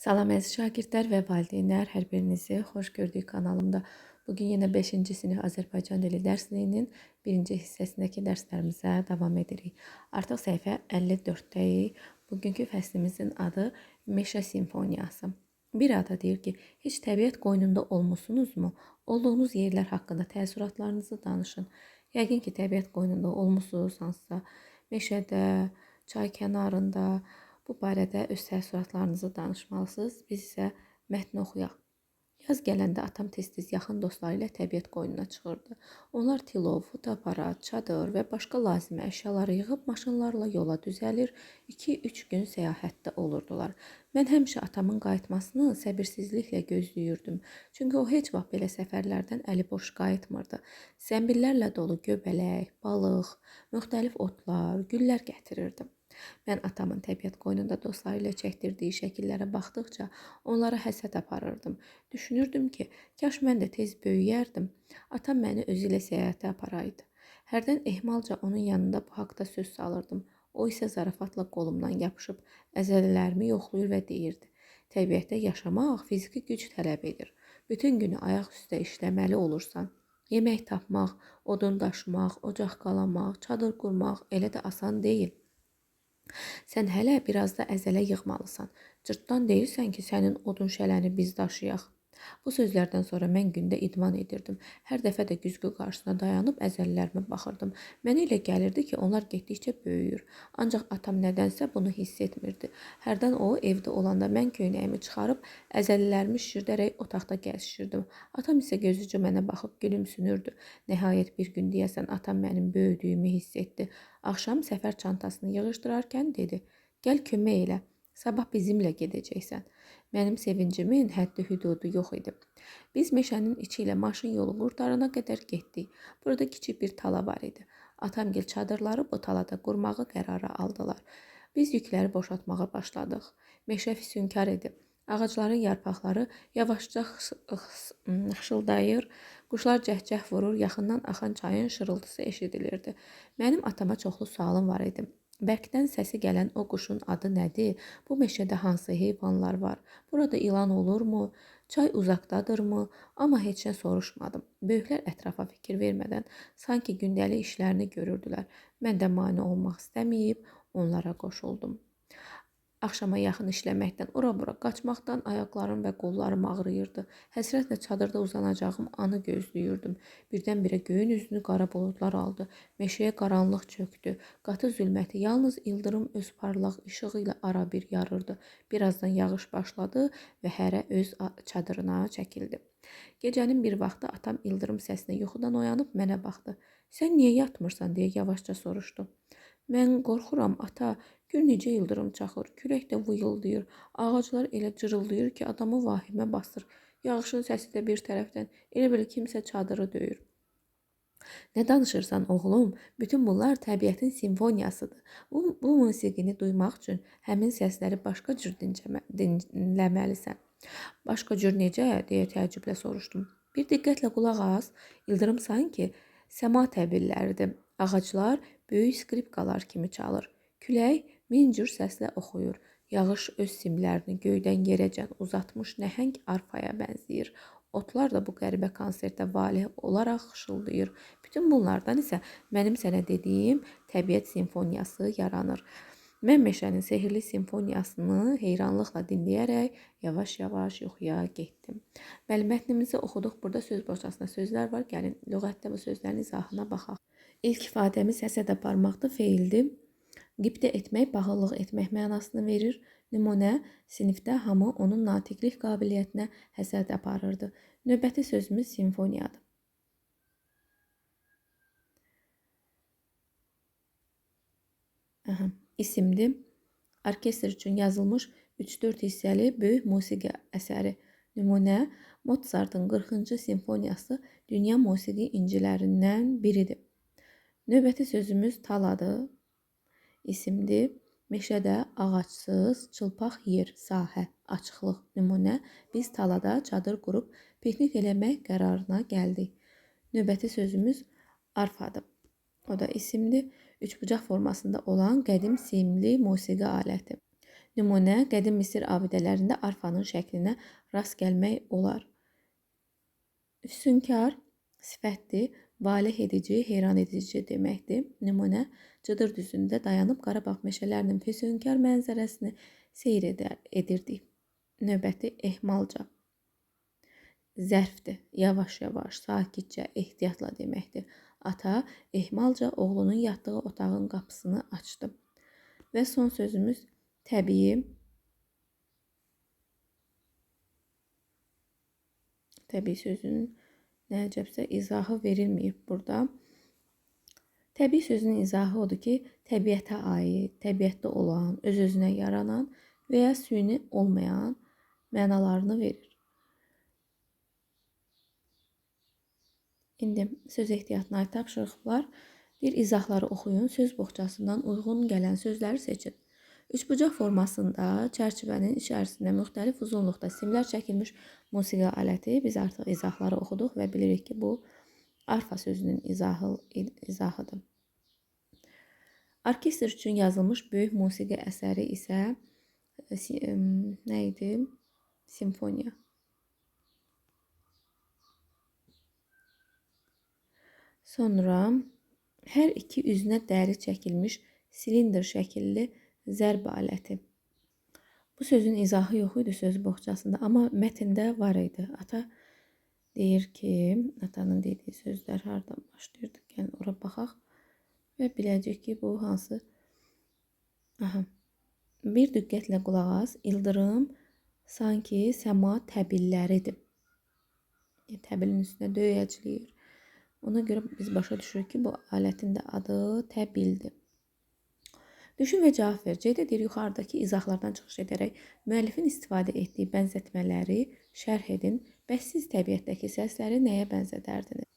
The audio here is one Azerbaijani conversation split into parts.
Salam əziz şagirdlər və valideynlər, hər birinizi xoş gördük kanalımda. Bugün yenə 5-ci sinif Azərbaycan dili dərsliyinin 1-ci hissəsindəki dərslərimizə davam edirik. Artıq səhifə 54-dəyik. Bugünkü fəslimizin adı Meşə simfoniyası. Bir ada deyir ki, heç təbiət qoynunda olmusunuzmu? Olduğunuz yerlər haqqında təəssüratlarınızı danışın. Yəqin ki, təbiət qoynunda olmusunuz, hansısa meşədə, çay kənarında. Bu barədə öz təəssüratlarınızı danışmalısınız. Biz isə mətni oxuyaq. Yaz gələndə atam tez-tez yaxın dostları ilə təbiət qoynuna çıxırdı. Onlar tilov, fotoaparat, çadır və başqa lazımi əşyaları yığıb maşınlarla yola düzəlir, 2-3 gün səyahətdə olurdular. Mən həmişə atamın qayıtmasını səbirsizliklə gözləyirdim. Çünki o heç vaxt belə səfərlərdən əliboş qayıtmırdı. Zəmbillərlə dolu göbələk, balıq, müxtəlif otlar, güllər gətirirdi. Mən atamın təbiət qoynunda dostları ilə çəkdirdiyi şəkillərə baxdıqca onlara həsəd aparırdım. Düşünürdüm ki, kaş mən də tez böyüyərdim. Atam məni özü ilə səyahətə aparaydı. Hərdən ehmalca onun yanında bu haqda söz salırdım. O isə zarafatla qolumdan yapışıb əzələlərimi yoxlayır və deyirdi: "Təbiətdə yaşamaq fiziki güc tələb edir. Bütün günü ayaq üstə işləməli olursan. Yemək tapmaq, odun daşımaq, ocaq qalamaq, çadır qurmaq elə də asan deyil. Sən hələ biraz da əzələ yığmalısan. Cırtdan deyirsən ki, sənin odun şələni biz daşıyaq." Bu sözlərdən sonra mən gündə idman edirdim. Hər dəfə də güzgü qarşısına dayanıb əzələlərimə baxırdım. Mənə elə gəlirdi ki, onlar getdikcə böyüyür. Ancaq atam nədənsə bunu hiss etmirdi. Hərdən o evdə olanda mən köynəyimi çıxarıb əzələlərimi şişirdərək otaqda gəzişirdim. Atam isə gözücə mənə baxıb gülümsünürdü. Nəhayət bir gün deyəsən atam mənim böyüdüyümü hiss etdi. Axşam səfər çantasını yığışdırarkən dedi: "Gəl kömək elə. Sabah bizimlə gedəcəksən." Mənim sevincimin həddi-hüdudu yox idi. Biz meşənin içi ilə maşın yolu qurtarana qədər getdik. Burada kiçik bir tala var idi. Atamgil çadırları bu talada qurmağı qərara aldılar. Biz yükləri boşaltmağa başladıq. Meşə füsunkar idi. Ağacların yarpaqları yavaşca xışıldayır, quşlar cəhcəh vurur, yaxından axan çayın şırıltısı eşidilirdi. Mənim atama çoxlu sualım var idi. Bərkdən səsi gələn o quşun adı nədir? Bu meşədə hansı heyvanlar var? Burada ilan olurmu? Çay uzaqdadırmı? Amma heç nə soruşmadım. Böyüklər ətrafa fikir vermədən sanki gündəlik işlərini görürdülər. Mən də mane olmaq istəməyib onlara qoşuldum. Axşama yaxın işləməkdən, ora-bura qaçmaqdan ayaqlarım və qollarım ağrıyırdı. Həsrətlə çadırda uzanacağım anı gözləyirdim. Birdən-birə göyün üzünü qara buludlar aldı. Meşəyə qaranlıq çöktü. Qatı zülməti yalnız ildırım öz parlaq işığı ilə ara bir yarırdı. Birazdan yağış başladı və hərə öz çadırına çəkildi. Gecənin bir vaxtı atam ildırım səsinə yuxudan oyanıb mənə baxdı. "Sən niyə yatmırsan?" deyə yavaşca soruşdu. "Mən qorxuram, ata. Gör necə ildırım çaxır, külək də vıyıldayır, ağaclar elə cırıldayır ki, adamı vahimə basır. Yağışın səsi də bir tərəfdən, elə bil kimsə çadırı döyür." "Nə danışırsan, oğlum? Bütün bunlar təbiətin simfoniyasıdır. Bu musiqini duymaq üçün həmin səsləri başqa cür dinləməlisən." "Başqa cür necə?" deyə təəccüblə soruşdum. "Bir diqqətlə qulaq as. İldırım sanki səma təbilləridir. Ağaclar böyük skripkalar kimi çalır. Külək min cür səslə oxuyur. Yağış öz simlərini göydən yerəcən uzatmış nəhəng arfaya bənzəyir. Otlar da bu qəribə konsertdə valeh olaraq xışıldayır. Bütün bunlardan isə mənim sənə dediyim təbiət simfoniyası yaranır." Mən meşənin sehirli simfoniyasını heyranlıqla dinləyərək yavaş-yavaş yuxuya getdim. Bəli, mətnimizi oxuduq. Burada söz boşasında sözlər var. Gəlin, lüğətdə bu sözlərin izahına baxaq. İlk ifadəmiz həsəd aparmaqdır, feildir. Qibdə etmək, paxıllıq etmək mənasını verir. Nümunə, sinifdə hamı onun natiqlik qabiliyyətinə həsəd aparırdı. Növbəti sözümüz simfoniyadır. İsimdir. Orkestr üçün yazılmış 3-4 hissəli böyük musiqi əsəri. Nümunə, Mozartın 40-cı simfoniyası dünya musiqi incilərindən biridir. Növbəti sözümüz taladır. İsimdir. Meşədə ağacsız, çılpaq yer, sahə, açıqlıq. Nümunə, biz talada çadır qurub piknik eləmək qərarına gəldik. Növbəti sözümüz arfadır. O da isimdir. Üçbucaq formasında olan qədim simli musiqi aləti. Nümunə qədim Misir abidələrində arfanın şəklinə rast gəlmək olar. Füsunkar sifətdir, valeh edici, heyran edici deməkdir. Nümunə Cıdır düzündə dayanıb Qarabağ meşələrinin füsunkar mənzərəsini seyr edirdik. Növbəti ehmalca. Zərfdir, yavaş-yavaş, sakitcə, ehtiyatla deməkdir. Ata ehmalca oğlunun yatdığı otağın qapısını açdı. Və son sözümüz təbii. Təbii sözünün nəcəbsə izahı verilməyib burada. Təbii sözünün izahı odur ki, təbiətə aid, təbiətdə olan, öz-özünə yaranan və ya süni olmayan mənalarını verir. İndi söz ehtiyatına aid tapşırıqlar. Bir izahları oxuyun, söz boğçasından uyğun gələn sözləri seçin. Üçbucaq formasında çərçivənin içərisində müxtəlif uzunluqda simlər çəkilmiş musiqi aləti. Biz artıq izahları oxuduq və bilirik ki, bu arfa sözünün izahıdır. Orkestr üçün yazılmış böyük musiqi əsəri isə nə idi? Simfoniya. Sonra hər iki üzünə dəri çəkilmiş silindr şəkilli zərb aləti. Bu sözün izahı yox idi söz boğçasında, amma mətndə var idi. Ata deyir ki, atanın dediyi sözlər hardan başlayırdı? Gəlin ora baxaq və biləcək ki, bu hansı? Bir diqqətlə qulaq as. İldırım sanki səma təbilləridir. Təbilin üstünə döyəcləyir. Ona görə biz başa düşürük ki, bu alətin də adı təbildir. Düşün və cavab ver. C-də deyir, yuxarıdakı izahlardan çıxış edərək müəllifin istifadə etdiyi bənzətmələri şərh edin. Bəs siz təbiətdəki səsləri nəyə bənzədərdiniz?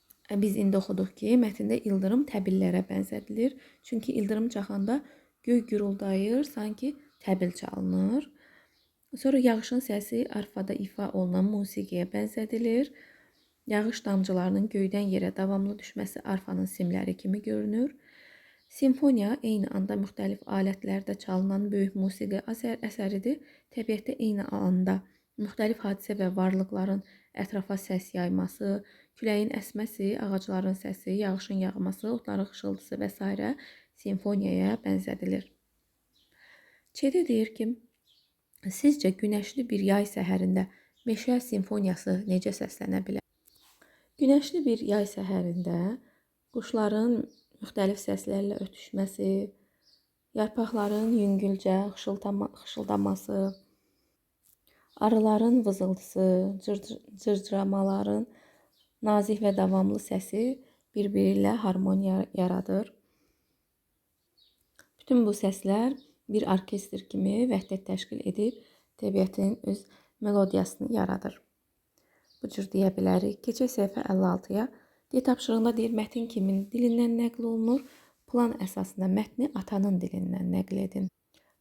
Biz indi oxuduq ki, mətndə ildırım təbillərə bənzədilir. Çünki ildırım çaxanda göy guruldayır, sanki təbil çalınır. Sonra yağışın səsi arfada ifa olunan musiqiyə bənzədilir. Yağış damcılarının göydən yerə davamlı düşməsi arfanın simləri kimi görünür. Simfoniya eyni anda müxtəlif alətlərdə çalınan böyük musiqi əsəridir. Təbiətdə eyni anda müxtəlif hadisə və varlıqların ətrafa səs yayması, küləyin əsməsi, ağacların səsi, yağışın yağması, otların xışıltısı və s. simfoniyaya bənzədilir. Ç-də deyir ki, sizcə günəşli bir yay səhərində meşə simfoniyası necə səslənə bilər? Günəşli bir yay səhərində quşların müxtəlif səslərlə ötüşməsi, yarpaqların yüngülcə xışıldaması, arıların vızıltısı, cırcıramaların nazik və davamlı səsi bir-biri ilə harmoniya yaradır. Bütün bu səslər bir orkestr kimi vəhdət təşkil edib təbiətin öz melodiyasını yaradır. Bu cür deyə bilərik. Keçək səhifə 56-ya. Tapşırığında deyir, mətin kimin dilindən nəql olunur? Plan əsasında mətni atanın dilindən nəql edin.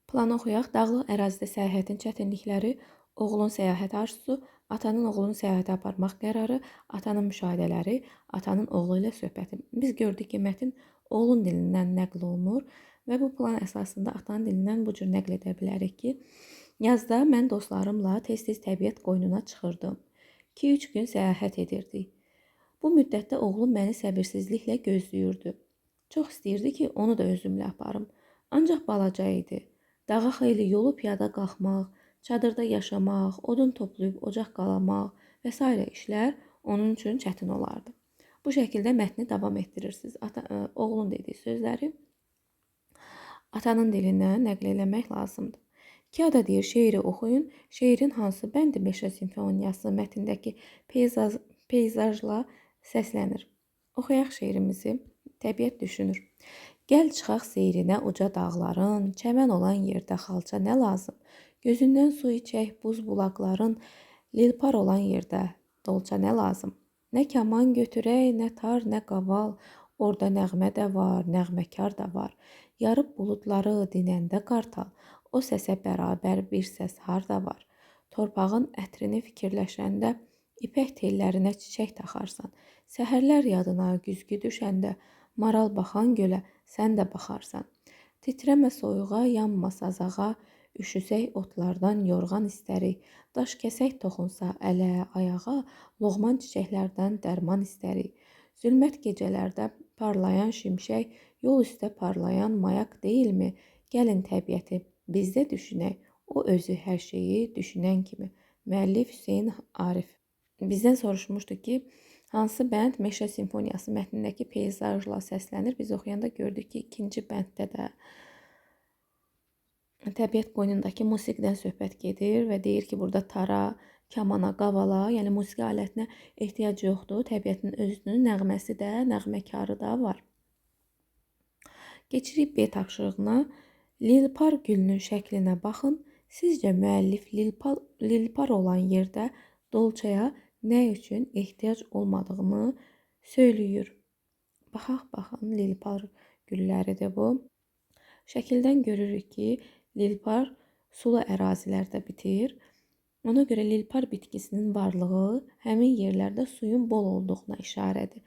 Planı oxuyaq. Dağlıq ərazidə səyahətin çətinlikləri, oğlun səyahət arzusu, atanın oğlunu səyahətə aparmaq qərarı, atanın müşahidələri, atanın oğlu ilə söhbəti. Biz gördük ki, mətin oğlun dilindən nəql olunur və bu plan əsasında atanın dilindən bu cür nəql edə bilərik ki, yazda mən dostlarımla tez-tez təbiət qoynuna çıxırdım. 2-3 gün səyahət edirdik. Bu müddətdə oğlum məni səbirsizliklə gözləyirdi. Çox istəyirdi ki, onu da özümlə aparım. Ancaq balaca idi. Dağa xeyli yolu piyada qalxmaq, çadırda yaşamaq, odun toplayıb ocaq qalamaq və s. işlər onun üçün çətin olardı. Bu şəkildə mətni davam etdirirsiniz. Oğlun dediyi sözləri atanın dilindən nəql eləmək lazımdır. Kağıda deyir, şeiri oxuyun. Şeirin hansı bəndi meşə simfoniyası mətndəki peyzajla səslənir. Oxuyaq şeirimizi. Təbiət düşünür. Gəl çıxaq seyrinə uca dağların, çəmən olan yerdə xalça nə lazım? Gözündən su içək buz bulaqların, lilpar olan yerdə dolça nə lazım? Nə kaman götürək, nə tar, nə qaval, orada nəğmə də var, nəğməkar da var. Yarıb buludları dinəndə qartal, o səsə bərabər bir səs harda var? Torpağın ətrini fikirləşəndə, ipək tellərinə çiçək taxarsan. Səhərlər yadına güzgü düşəndə, maral baxan gölə sən də baxarsan. Titrəmə soyuğa, yanma sazağa, Üşüsək otlardan yorğan istərik. Daş kəsək toxunsa ələ, ayağa, loğman çiçəklərdən dərman istərik. Zülmət gecələrdə parlayan şimşək, yol üstə parlayan mayak deyilmi? Gəlin təbiəti bizdə düşünək, o özü hər şeyi düşünən kimi. Müəllif Hüseyn Arif. Bizdən soruşmuşdu ki, hansı bənd Meşə simfoniyası mətnindəki peyzajla səslənir? Biz oxuyanda gördük ki, ikinci bənddə də təbiət qoynundakı musiqidən söhbət gedir və deyir ki, burada tara, kamana, qavala, yəni musiqi alətinə ehtiyac yoxdur. Təbiətin özünün nəğməsi də, nəğməkarı da var. Keçirik B tapşırığına. Lilpar gülünün şəklinə baxın. Sizcə müəllif lilpar olan yerdə dolçaya nə üçün ehtiyac olmadığını söyləyir. Baxın, lilpar gülləridir bu. Şəkildən görürük ki, lilpar sulu ərazilərdə bitir. Ona görə lilpar bitkisinin varlığı həmin yerlərdə suyun bol olduğuna işarədir.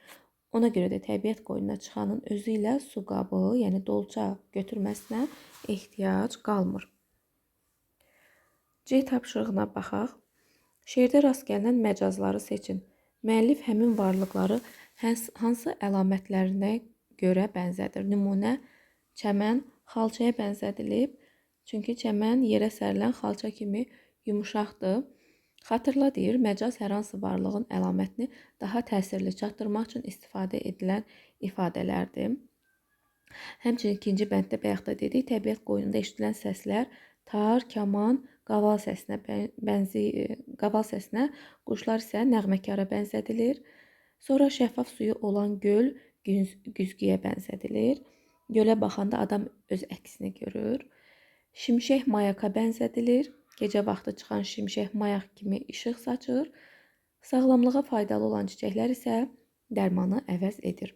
Ona görə də təbiət qoynuna çıxanın özü ilə su qabı, yəni dolça götürməsinə ehtiyac qalmır. C tapşırığına baxaq. Şeirdə rast gəlinən məcazları seçin. Müəllif həmin varlıqları hansı əlamətlərinə görə bənzədir? Nümunə, çəmən xalçaya bənzədilib. Çünki çəmən yerə sərilən xalça kimi yumuşaqdır. Xatırla deyir, məcaz hər hansı varlığın əlamətini daha təsirli çatdırmaq üçün istifadə edilən ifadələrdir. Həmçinin ikinci bənddə bayaq da dedik, təbiət qoynunda eşidilən səslər tar, kaman, qaval səsinə, quşlar isə nəğməkara bənzədilir. Sonra şəffaf suyu olan göl güzgüyə bənzədilir. Gölə baxanda adam öz əksini görür. Şimşək mayaka bənzədilir. Gecə vaxtı çıxan şimşək mayak kimi işıq saçır. Sağlamlığa faydalı olan çiçəklər isə dərmanı əvəz edir.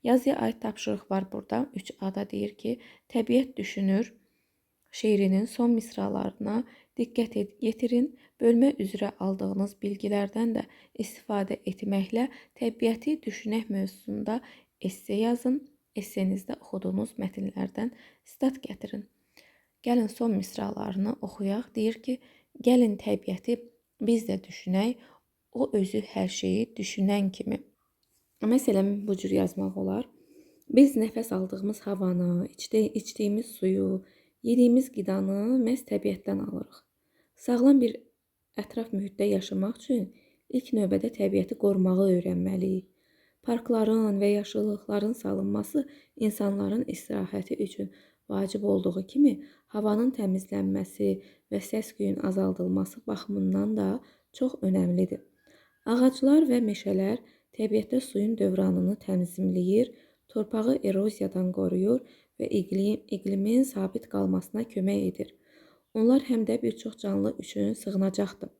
Yazıya aid tapşırıq var burada. 3A-da deyir ki, təbiət düşünür şeirinin son misralarına diqqət yetirin. Bölmə üzrə aldığınız bilgilərdən də istifadə etməklə təbiəti düşünək mövzusunda esse yazın. Essenizdə oxuduğunuz mətnlərdən sitat gətirin. Gəlin son misralarını oxuyaq. Deyir ki, gəlin təbiəti biz də düşünək, o özü hər şeyi düşünən kimi. Məsələn, bu cür yazmaq olar. Biz nəfəs aldığımız havanı, içdiyimiz suyu, yediyimiz qidanı məhz təbiətdən alırıq. Sağlam bir ətraf mühitdə yaşamaq üçün ilk növbədə təbiəti qorumağı öyrənməliyik. Parkların və yaşıllıqların salınması insanların istirahəti üçün vacib olduğu kimi, havanın təmizlənməsi və səs-küyün azaldılması baxımından da çox önəmlidir. Ağaclar və meşələr təbiətdə suyun dövranını tənzimləyir, torpağı eroziyadan qoruyur və iqlimin sabit qalmasına kömək edir. Onlar həm də bir çox canlı üçün sığınacaqdır.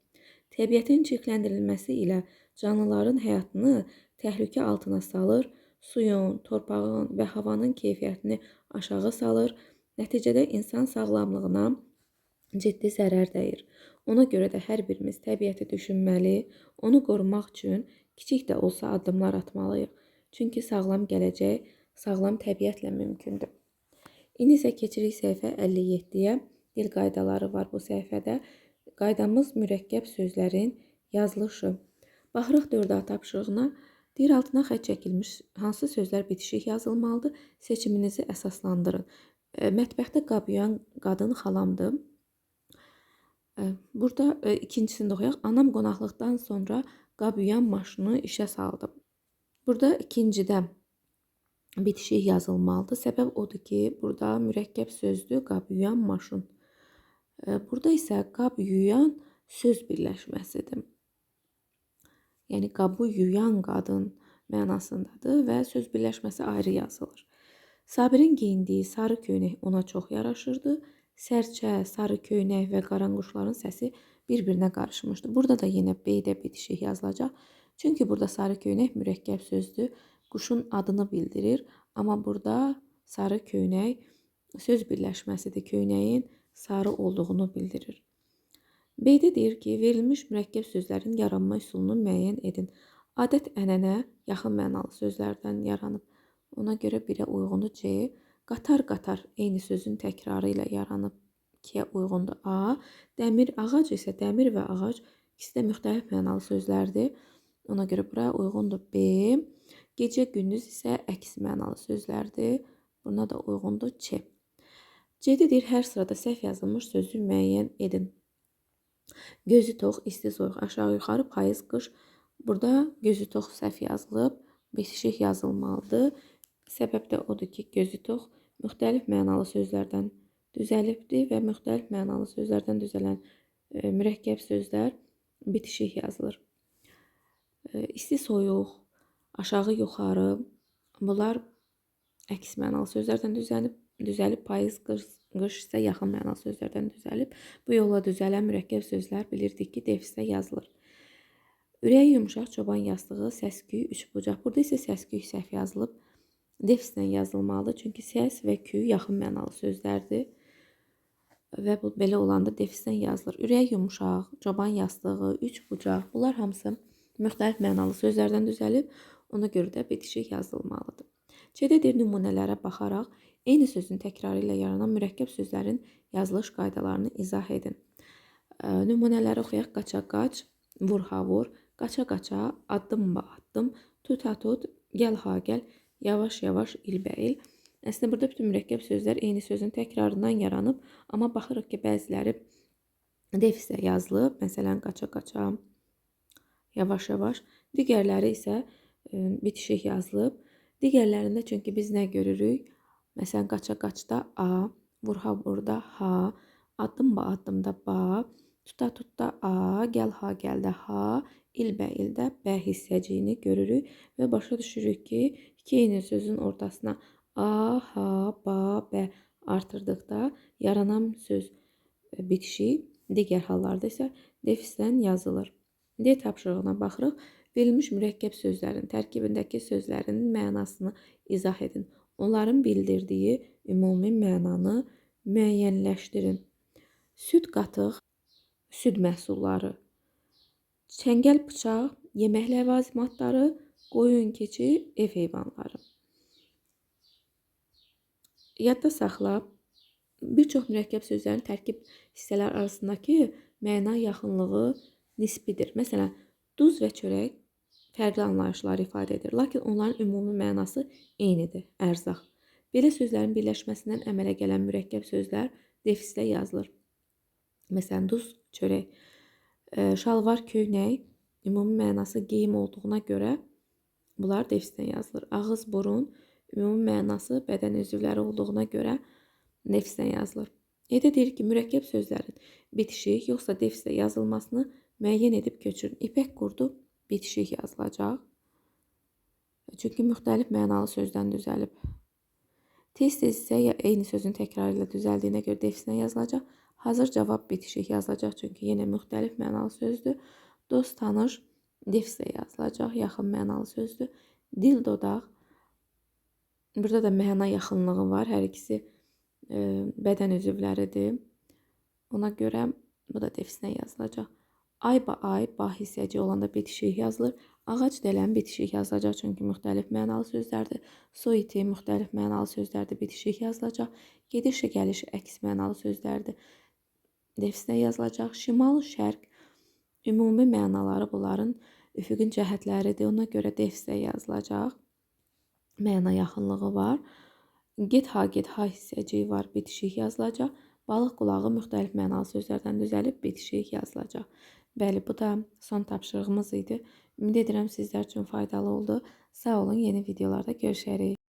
Təbiətin çirkləndirilməsi ilə canlıların həyatını təhlükə altına salır, suyun, torpağın və havanın keyfiyyətini aşağı salır, nəticədə insan sağlamlığına ciddi zərər dəyir. Ona görə də hər birimiz təbiəti düşünməli, onu qorumaq üçün kiçik də olsa addımlar atmalıyıq. Çünki sağlam gələcək, sağlam təbiətlə mümkündür. İndi isə keçirik səhifə 57-yə. Dil qaydaları var bu səhifədə. Qaydamız mürəkkəb sözlərin yazılışı. Baxırıq 4A tapşırığına. Deyir, altına xətt çəkilmiş hansı sözlər bitişik yazılmalıdır? Seçiminizi əsaslandırın. Mətbəxdə qab yuyan qadın xalamdır. Burada ikincisini də oxuyaq. Anam qonaqlıqdan sonra qab yuyan maşını işə saldı. Burada ikincidə bitişik yazılmalıdır. Səbəb odur ki, burada mürəkkəb sözdür, qab yuyan maşın. Burada isə qab yuyan söz birləşməsidir. Yəni qabı yuyan qadın mənasındadır və söz birləşməsi ayrı yazılır. Sabirin geyindiyi sarı köynək ona çox yaraşırdı. Sərçə, sarı köynək və qaranquşların səsi bir-birinə qarışmışdı. Burada da yenə B-də bitişik yazılacaq. Çünki burada sarı köynək mürəkkəb sözdür. Quşun adını bildirir. Amma burada sarı köynək söz birləşməsidir. Köynəyin sarı olduğunu bildirir. B-də deyir ki, verilmiş mürəkkəb sözlərin yaranma üsulunu müəyyən edin. Adət-ənənə yaxın mənalı sözlərdən yaranıb. Ona görə 1-ə uyğunu C. Qatar-qatar eyni sözün təkrarı ilə yaranıb 2-yə uyğundur A. Dəmir, ağac isə dəmir və ağac ikisi də müxtəlif mənalı sözlərdir. Ona görə bura uyğundur B. Gecə, gündüz isə əks mənalı sözlərdir. Buna da uyğundur C. C-də deyir, hər sırada səhv yazılmış sözü müəyyən edin. Gözü tox, isti soyuq, aşağı yuxarı, payız, qış. Burada gözü tox səhv yazılıb, bitişik yazılmalıdır. Səbəb də odur ki, gözü tox müxtəlif mənalı sözlərdən düzəlibdir və müxtəlif mənalı sözlərdən düzələn mürəkkəb sözlər bitişik yazılır. İsti soyuq, aşağı yuxarı, bunlar əks mənalı sözlərdən düzəlib, payız, qış isə yaxın mənalı sözlərdən düzəlib. Bu yolla düzələn mürəkkəb sözlər bilirdik ki, defisdə yazılır. Ürəyi yumşaq, çoban yastığı, səs-küy, üçbucaq. Burada isə səs-küy səhv yazılıb. Defislə yazılmalıdır. Çünki səs və küy yaxın mənalı sözlərdir. Və bu belə olanda defislə yazılır. Ürək yumşaq, çoban yastığı, üçbucaq. Bunlar hamısı müxtəlif mənalı sözlərdən düzəlib. Ona görə də bitişik yazılmalıdır. C-də deyir, nümunələrə baxaraq eyni sözün təkrarı ilə yaranan mürəkkəb sözlərin yazılış qaydalarını izah edin. Nümunələri oxuyaq. Qaça-qaç, vur-ha-vur, qaça-qaça, addım-ba addım, tut-ha-tut, gəl-ha-gəl, yavaş-yavaş, il-bə-il. Əslində, burada bütün mürəkkəb sözlər eyni sözün təkrarından yaranıb, amma baxırıq ki, bəziləri defislə yazılıb, məsələn, qaça-qaça, yavaş-yavaş, digərləri isə bitişik yazılıb. Digərlərində çünki biz nə görürük? Məsələn, qaça-qaçda A, vur-ha-vurda H, addım-ba addımda ba, tuta-tutda A, gəl-ha-gəldə H, il-bə-ildə B hissəciyini görürük və başa düşürük ki, iki eyni sözün ortasına A, H, ba, B artırdıqda yaranan söz bitişik, digər hallarda isə defislə yazılır. D tapşırığına baxırıq. Verilmiş mürəkkəb sözlərin tərkibindəki sözlərin mənasını izah edin. Onların bildirdiyi ümumi mənanı müəyyənləşdirin. Süd qatıq, süd məhsulları. Çəngəl, bıçaq, yemək ləvazimatları, qoyun, keçi, ev heyvanları. Yadda saxla, bir çox mürəkkəb sözlərin tərkib hissələr arasındakı məna yaxınlığı nisbidir. Məsələn, duz və çörək fərqli anlayışlar ifadə edir, lakin onların ümumi mənası eynidir, ərzaq. Belə sözlərin birləşməsindən əmələ gələn mürəkkəb sözlər defislə yazılır. Məsələn, duz, çörək, şalvar, köynək, ümumi mənası geyim olduğuna görə bunlar defislə yazılır. Ağız, burun, ümumi mənası bədən üzvləri olduğuna görə defislə yazılır. Edə deyir ki, mürəkkəb sözlərin bitişik yoxsa defislə yazılmasını müəyyən edib köçürün. İpək qurdu bitişik yazılacaq. Çünki müxtəlif mənalı sözdən düzəlib. Tez-tez isə eyni sözün təkrarı ilə düzəldiyinə görə defislə yazılacaq. Hazır cavab bitişik yazılacaq. Çünki yenə müxtəlif mənalı sözdür. Dost, tanış defislə yazılacaq. Yaxın mənalı sözdür. Dil, dodaq. Burada da məna yaxınlığı var. Hər ikisi bədən üzvləridir. Ona görə bu da defislə yazılacaq. Ay, ba-ay, ba hissəci olanda bitişik yazılır. Ağac, dələn bitişik yazılacaq, çünki müxtəlif mənalı sözlərdir. Su iti müxtəlif mənalı sözlərdir, bitişik yazılacaq. Gediş, gəliş əks mənalı sözlərdir, defislə yazılacaq. Şimal, şərq ümumi mənaları bunların üfüqün cəhətləridir. Ona görə defislə yazılacaq. Məna yaxınlığı var. Get, ha hissəciyi var, bitişik yazılacaq. Balıq qulağı müxtəlif mənalı sözlərdən düzəlib bitişik yazılacaq. Bəli, bu da son tapşırığımız idi. Ümid edirəm sizlər üçün faydalı oldu. Sağ olun, yeni videolarda görüşərik.